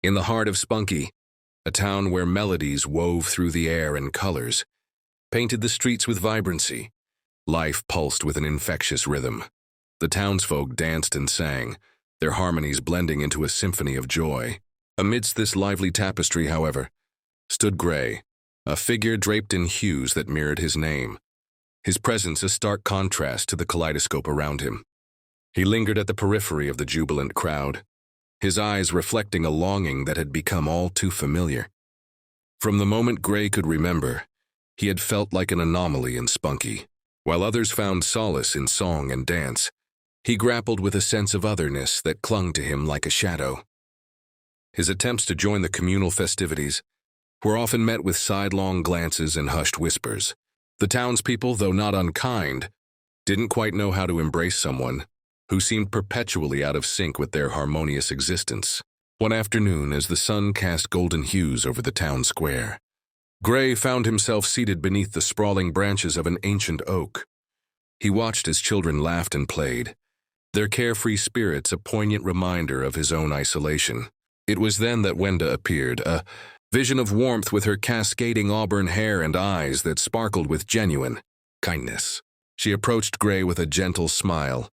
In the heart of Sprunky, a town where melodies wove through the air and colors painted the streets with vibrancy, life pulsed with an infectious rhythm. The townsfolk danced and sang, their harmonies blending into a symphony of joy. Amidst this lively tapestry, however, stood Gray, a figure draped in hues that mirrored his name, his presence a stark contrast to the kaleidoscope around him. He lingered at the periphery of the jubilant crowd, his eyes reflecting a longing that had become all too familiar. From the moment Gray could remember, he had felt like an anomaly in Sprunky. While others found solace in song and dance, he grappled with a sense of otherness that clung to him like a shadow. His attempts to join the communal festivities were often met with sidelong glances and hushed whispers. The townspeople, though not unkind, didn't quite know how to embrace someone who seemed perpetually out of sync with their harmonious existence. One afternoon, as the sun cast golden hues over the town square, Gray found himself seated beneath the sprawling branches of an ancient oak. He watched as children laughed and played, their carefree spirits a poignant reminder of his own isolation. It was then that Wenda appeared, a vision of warmth with her cascading auburn hair and eyes that sparkled with genuine kindness. She approached Gray with a gentle smile,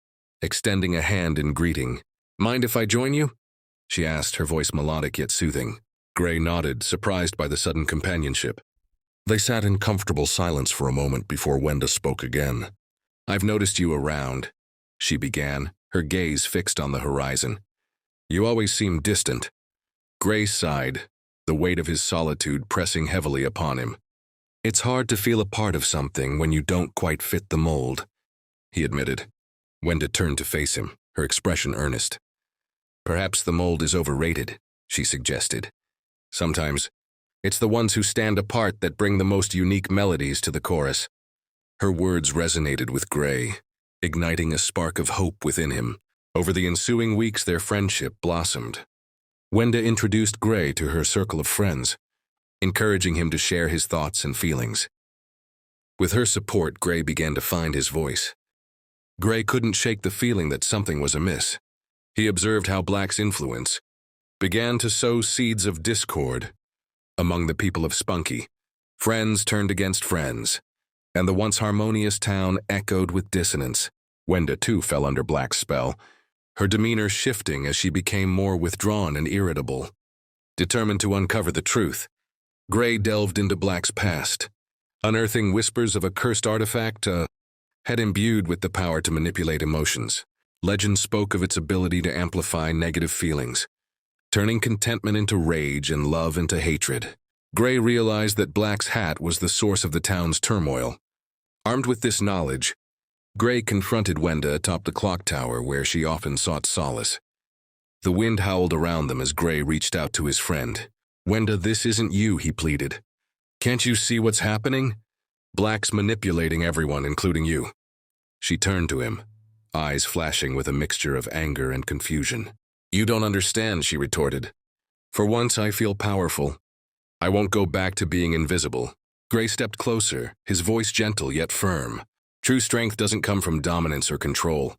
extending a hand in greeting. "Mind if I join you?" she asked, her voice melodic yet soothing. Gray nodded, surprised by the sudden companionship. They sat in comfortable silence for a moment before Wenda spoke again. "I've noticed you around," she began, her gaze fixed on the horizon. "You always seem distant." Gray sighed, the weight of his solitude pressing heavily upon him. "It's hard to feel a part of something when you don't quite fit the mold," he admitted. Wenda turned to face him, her expression earnest. "Perhaps the mold is overrated," she suggested. "Sometimes, it's the ones who stand apart that bring the most unique melodies to the chorus." Her words resonated with Gray, igniting a spark of hope within him. Over the ensuing weeks, their friendship blossomed. Wenda introduced Gray to her circle of friends, encouraging him to share his thoughts and feelings. With her support, Gray began to find his voice. Gray couldn't shake the feeling that something was amiss. He observed how Black's influence began to sow seeds of discord among the people of Sprunky. Friends turned against friends, and the once harmonious town echoed with dissonance. Wenda, too, fell under Black's spell, her demeanor shifting as she became more withdrawn and irritable. Determined to uncover the truth, Gray delved into Black's past, unearthing whispers of a cursed artifact had imbued with the power to manipulate emotions. Legend spoke of its ability to amplify negative feelings, turning contentment into rage and love into hatred. Gray realized that Black's hat was the source of the town's turmoil. Armed with this knowledge, Gray confronted Wenda atop the clock tower where she often sought solace. The wind howled around them as Gray reached out to his friend. "Wenda, this isn't you," he pleaded. "Can't you see what's happening? Black's manipulating everyone, including you." She turned to him, eyes flashing with a mixture of anger and confusion. "You don't understand," she retorted. "For once I feel powerful. I won't go back to being invisible." Gray stepped closer, his voice gentle yet firm. "True strength doesn't come from dominance or control.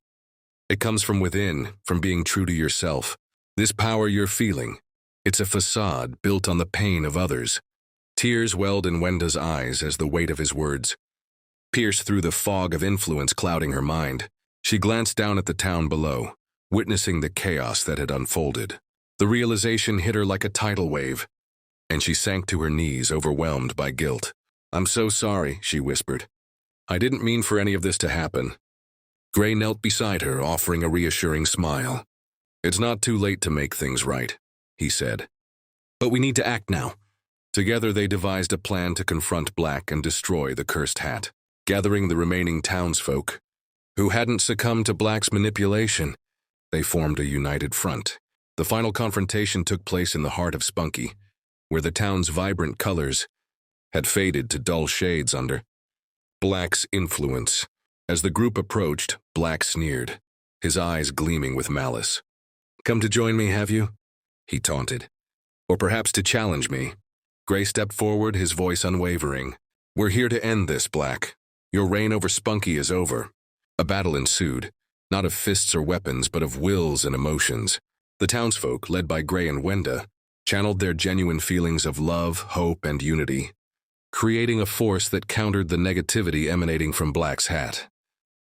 It comes from within, from being true to yourself. This power you're feeling, it's a facade built on the pain of others." Tears welled in Wenda's eyes as the weight of his words pierced through the fog of influence clouding her mind. She glanced down at the town below, witnessing the chaos that had unfolded. The realization hit her like a tidal wave, and she sank to her knees, overwhelmed by guilt. "I'm so sorry," she whispered. "I didn't mean for any of this to happen." Gray knelt beside her, offering a reassuring smile. "It's not too late to make things right," he said. "But we need to act now." Together they devised a plan to confront Black and destroy the cursed hat. Gathering the remaining townsfolk, who hadn't succumbed to Black's manipulation, they formed a united front. The final confrontation took place in the heart of Sprunky, where the town's vibrant colors had faded to dull shades under Black's influence. As the group approached, Black sneered, his eyes gleaming with malice. "Come to join me, have you?" he taunted. "Or perhaps to challenge me?" Gray stepped forward, his voice unwavering. "We're here to end this, Black. Your reign over Sprunky is over." A battle ensued, not of fists or weapons, but of wills and emotions. The townsfolk, led by Gray and Wenda, channeled their genuine feelings of love, hope, and unity, creating a force that countered the negativity emanating from Black's hat.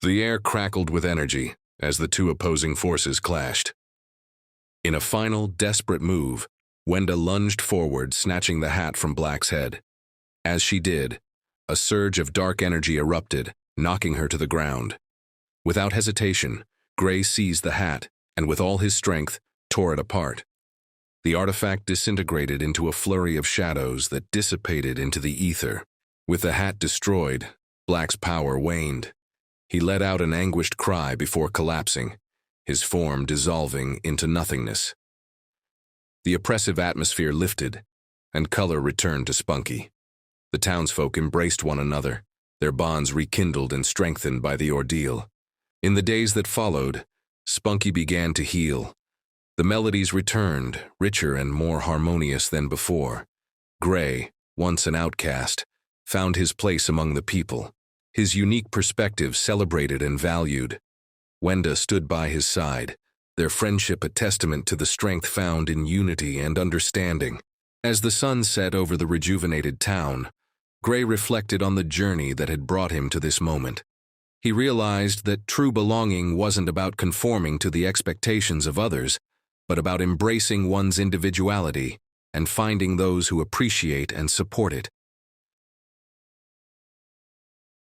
The air crackled with energy as the two opposing forces clashed. In a final, desperate move, Wenda lunged forward, snatching the hat from Black's head. As she did, a surge of dark energy erupted, knocking her to the ground. Without hesitation, Gray seized the hat and, with all his strength, tore it apart. The artifact disintegrated into a flurry of shadows that dissipated into the ether. With the hat destroyed, Black's power waned. He let out an anguished cry before collapsing, his form dissolving into nothingness. The oppressive atmosphere lifted, and color returned to Sprunky. The townsfolk embraced one another, their bonds rekindled and strengthened by the ordeal. In the days that followed, Sprunky began to heal. The melodies returned, richer and more harmonious than before. Gray, once an outcast, found his place among the people, his unique perspective celebrated and valued. Wenda stood by his side, their friendship a testament to the strength found in unity and understanding. As the sun set over the rejuvenated town, Gray reflected on the journey that had brought him to this moment. He realized that true belonging wasn't about conforming to the expectations of others, but about embracing one's individuality and finding those who appreciate and support it.